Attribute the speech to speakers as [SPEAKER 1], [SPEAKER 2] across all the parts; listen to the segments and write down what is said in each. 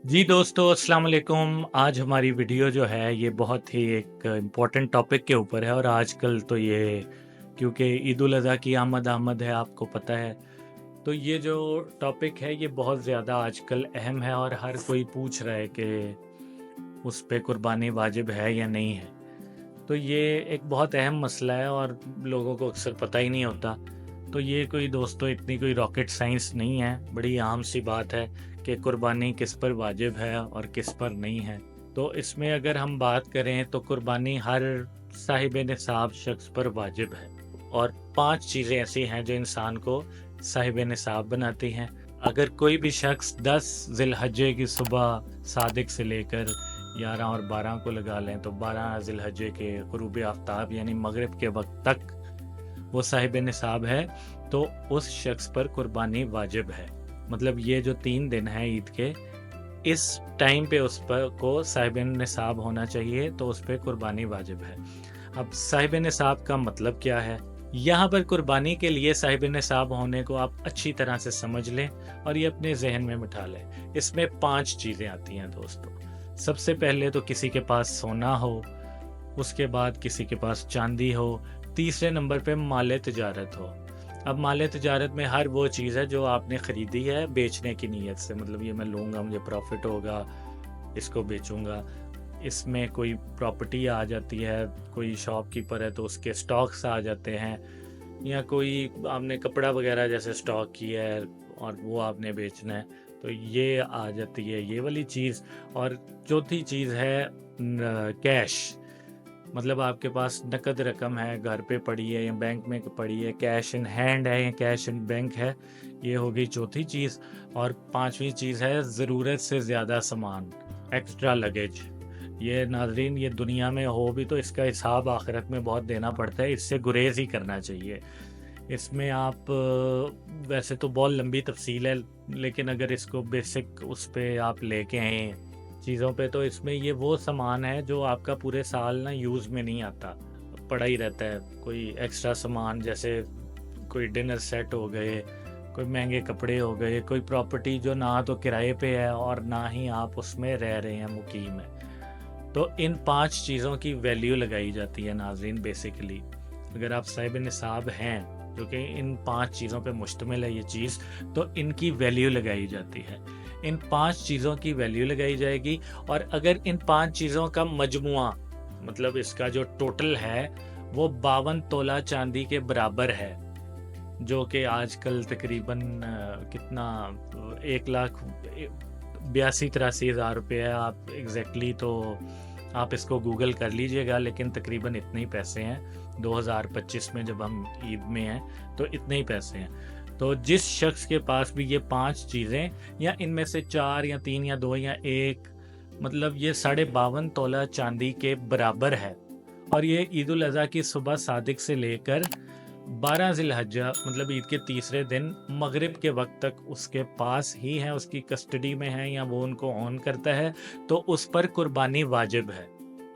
[SPEAKER 1] जी दोस्तों, अस्सलाम वालेकुम। आज हमारी वीडियो जो है ये बहुत ही एक इम्पोर्टेंट टॉपिक के ऊपर है और आजकल तो ये क्योंकि ईद उल अज़हा की आमद आमद है, आपको पता है। तो ये जो टॉपिक है ये बहुत ज़्यादा आजकल अहम है और हर कोई पूछ रहा है कि उस पे कुर्बानी वाजिब है या नहीं है। तो ये एक बहुत अहम मसला है और लोगों को अक्सर पता ही नहीं होता। तो ये कोई दोस्तों इतनी कोई रॉकेट साइंस नहीं है, बड़ी आम सी बात है कि कुर्बानी किस पर वाजिब है और किस पर नहीं है। तो इसमें अगर हम बात करें तो कुर्बानी हर साहिब निसाब शख्स पर वाजिब है और 5 चीज़ें ऐसी हैं जो इंसान को साहिब निसाब बनाती हैं। अगर कोई भी शख्स 10 ज़िलहज्जे की सुबह सादिक से लेकर 11 और 12 को लगा लें तो 12 ज़िलहज्जे के ग़ुरूब आफ्ताब यानी मगरिब के वक्त तक वो साहिब निसाब है, तो उस शख्स पर कुर्बानी वाजिब है। मतलब ये जो 3 दिन हैं ईद के, इस टाइम पे उस पर को साहिब निसाब होना चाहिए, तो उस पे कुर्बानी वाजिब है। अब साहिब निसाब का मतलब क्या है? यहाँ पर कुर्बानी के लिए साहिब निसाब होने को आप अच्छी तरह से समझ लें और ये अपने ज़हन में बिठा लें। इसमें 5 चीज़ें आती हैं दोस्तों। सबसे पहले तो किसी के पास सोना हो, उसके बाद किसी के पास चांदी हो, तीसरे नंबर पे माल तिजारत हो। अब माल तिजारत में हर वो चीज़ है जो आपने ख़रीदी है बेचने की नीयत से, मतलब ये मैं लूँगा, मुझे प्रॉफ़िट होगा, इसको बेचूँगा। इसमें कोई प्रॉपर्टी आ जाती है, कोई शॉपकीपर है तो उसके स्टॉक्स आ जाते हैं, या कोई आपने कपड़ा वगैरह जैसे स्टॉक किया है और वो आपने बेचना है, तो ये आ जाती है ये वाली चीज़। और चौथी चीज़ है कैश, मतलब आपके पास नकद रकम है, घर पे पड़ी है या बैंक में पड़ी है, कैश इन हैंड है या कैश इन बैंक है, ये हो गई चौथी चीज़। और 5वीं चीज़ है ज़रूरत से ज़्यादा सामान, एक्स्ट्रा लगेज। ये नाज़रीन, ये दुनिया में हो भी तो इसका हिसाब आखिरत में बहुत देना पड़ता है, इससे गुरेज ही करना चाहिए। इसमें आप वैसे तो बहुत लंबी तफसील है, लेकिन अगर इसको बेसिक उस पे आप लेके आएँ चीज़ों पे, तो इसमें ये वो सामान है जो आपका पूरे साल ना यूज़ में नहीं आता, पड़ा ही रहता है। कोई एक्स्ट्रा सामान जैसे कोई डिनर सेट हो गए, कोई महंगे कपड़े हो गए, कोई प्रॉपर्टी जो ना तो किराए पे है और ना ही आप उसमें रह रहे हैं, मुकीम है। तो इन 5 चीज़ों की वैल्यू लगाई जाती है नाज़रीन बेसिकली। अगर आप साहिब निसाब हैं, जो कि इन 5 चीज़ों पे मुश्तमिल है ये चीज़, तो इनकी वैल्यू लगाई जाती है। इन 5 चीज़ों की वैल्यू लगाई जाएगी और अगर इन 5 चीज़ों का मजमुआ, मतलब इसका जो टोटल है वो 52 तोला चांदी के बराबर है, जो कि आजकल तकरीबन कितना 1,82,83,000 रुपये है। आप एग्जैक्टली तो आप इसको गूगल कर लीजिएगा, लेकिन तकरीबन इतने ही पैसे हैं। 2025 में जब हम ईद में हैं तो इतने ही पैसे हैं। तो जिस शख्स के पास भी ये 5 चीज़ें, या इनमें से 4 या 3 या 2 या 1, मतलब ये 52.5 तोला चांदी के बराबर है, और ये ईद उल अज़हा की सुबह सादिक से लेकर 12 ज़िलहज्जा मतलब ईद के तीसरे दिन मगरिब के वक्त तक उसके पास ही है, उसकी कस्टडी में है या वो उनको ऑन करता है, तो उस पर कुर्बानी वाजिब है।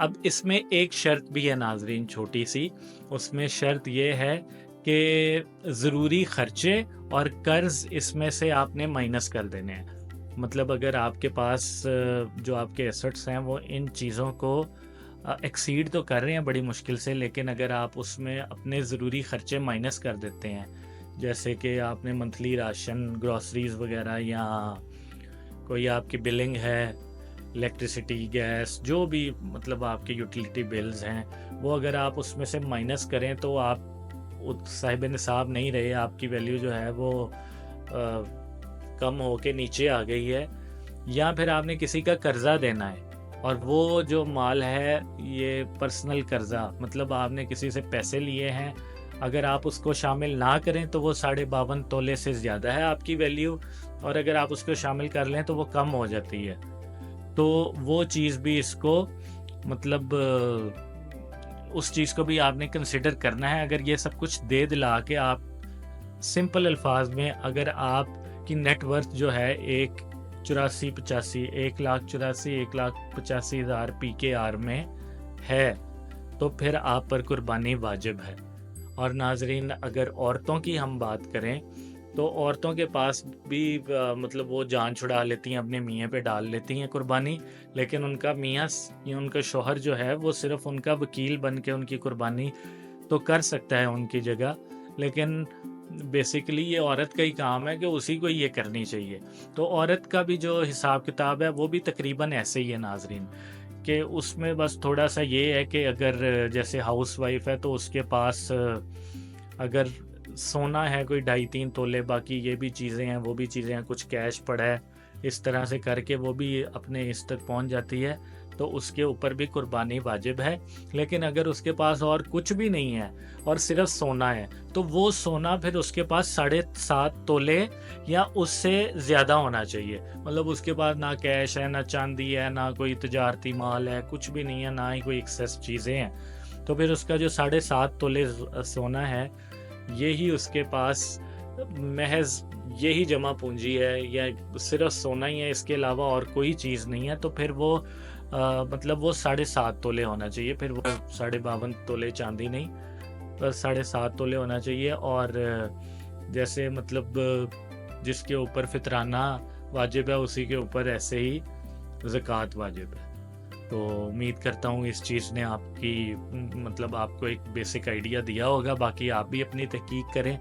[SPEAKER 1] अब इसमें एक शर्त भी है नाज़रीन, छोटी सी। उसमें शर्त ये है कि ज़रूरी खर्चे और कर्ज़ इसमें से आपने माइनस कर देने हैं। मतलब अगर आपके पास जो आपके एसेट्स हैं वो इन चीज़ों को एक्सीड तो कर रहे हैं बड़ी मुश्किल से, लेकिन अगर आप उसमें अपने ज़रूरी खर्चे माइनस कर देते हैं, जैसे कि आपने मंथली राशन, ग्रॉसरीज़ वगैरह, या कोई आपकी बिलिंग है, इलेक्ट्रिसिटी, गैस, जो भी मतलब आपके यूटिलिटी बिल्स हैं, वो अगर आप उसमें से माइनस करें तो आप साहिब निसाब नहीं रहे, आपकी वैल्यू जो है वो कम होके नीचे आ गई है। या फिर आपने किसी का कर्ज़ा देना है और वो जो माल है ये पर्सनल कर्ज़ा, मतलब आपने किसी से पैसे लिए हैं, अगर आप उसको शामिल ना करें तो वो 52.5 तोले से ज़्यादा है आपकी वैल्यू, और अगर आप उसको शामिल कर लें तो वो कम हो जाती है। तो वो चीज़ भी इसको मतलब उस चीज़ को भी आपने कंसिडर करना है। अगर ये सब कुछ दे दिला के आप सिंपल अल्फाज में, अगर आपकी नेटवर्थ जो है 1,84,1,85,000 PKR में है, तो फिर आप पर कुर्बानी वाजिब है। और नाजरीन, अगर औरतों की हम बात करें تو عورتوں کے پاس بھی مطلب وہ جان چھڑا لیتی ہیں، اپنے میاں پہ ڈال لیتی ہیں قربانی، لیکن ان کا میاں یا ان کا شوہر جو ہے وہ صرف ان کا وکیل بن کے ان کی قربانی تو کر سکتا ہے ان کی جگہ، لیکن بیسیکلی یہ عورت کا ہی کام ہے کہ اسی کو یہ کرنی چاہیے۔ تو عورت کا بھی جو حساب کتاب ہے وہ بھی تقریباً ایسے ہی ہے ناظرین، کہ اس میں بس تھوڑا سا یہ ہے کہ اگر جیسے ہاؤس وائف ہے تو اس کے پاس اگر سونا ہے کوئی 2.5-3 تولے، باقی یہ بھی چیزیں ہیں وہ بھی چیزیں ہیں، کچھ کیش پڑا ہے، اس طرح سے کر کے وہ بھی اپنے اس تک پہنچ جاتی ہے، تو اس کے اوپر بھی قربانی واجب ہے۔ لیکن اگر اس کے پاس اور کچھ بھی نہیں ہے اور صرف سونا ہے تو وہ سونا پھر اس کے پاس 7.5 تولے یا اس سے زیادہ ہونا چاہیے، مطلب اس کے پاس نہ کیش ہے، نہ چاندی ہے، نہ کوئی تجارتی مال ہے، کچھ بھی نہیں ہے، نہ ہی کوئی ایکسیس چیزیں ہیں، تو پھر اس کا جو 7.5 تولے سونا ہے یہی اس کے پاس محض یہی جمع پونجی ہے، یا صرف سونا ہی ہے، اس کے علاوہ اور کوئی چیز نہیں ہے، تو پھر وہ مطلب وہ 7.5 تولے ہونا چاہیے، پھر وہ 52 تولے چاندی نہیں، بس 7.5 تولے ہونا چاہیے۔ اور جیسے مطلب جس کے اوپر فطرانہ واجب ہے اسی کے اوپر ایسے ہی زکوٰۃ واجب ہے۔ تو امید کرتا ہوں اس چیز نے آپ کی مطلب آپ کو ایک بیسک آئیڈیا دیا ہوگا، باقی آپ بھی اپنی تحقیق کریں،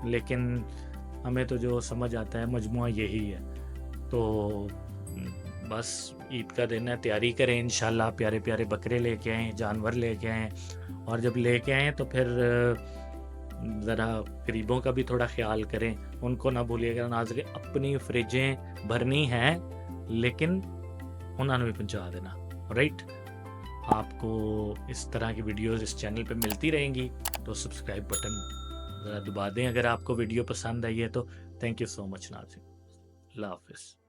[SPEAKER 1] لیکن ہمیں تو جو سمجھ آتا ہے مجموعہ یہی ہے۔ تو بس عید کا دن ہے، تیاری کریں انشاءاللہ، پیارے پیارے بکرے لے کے آئیں، جانور لے کے آئیں، اور جب لے کے آئیں تو پھر ذرا غریبوں کا بھی تھوڑا خیال کریں، ان کو نہ بھولیے گا ناظرین، اپنی فریجیں بھرنی ہیں لیکن انہوں نے بھی پہنچا دینا، رائٹ؟ آپ کو اس طرح کی ویڈیوز اس چینل پہ ملتی رہیں گی، تو سبسکرائب بٹن ذرا دبا دیں اگر آپ کو ویڈیو پسند آئی ہے تو۔ تھینک یو سو مچ ناظرین، اللہ حافظ۔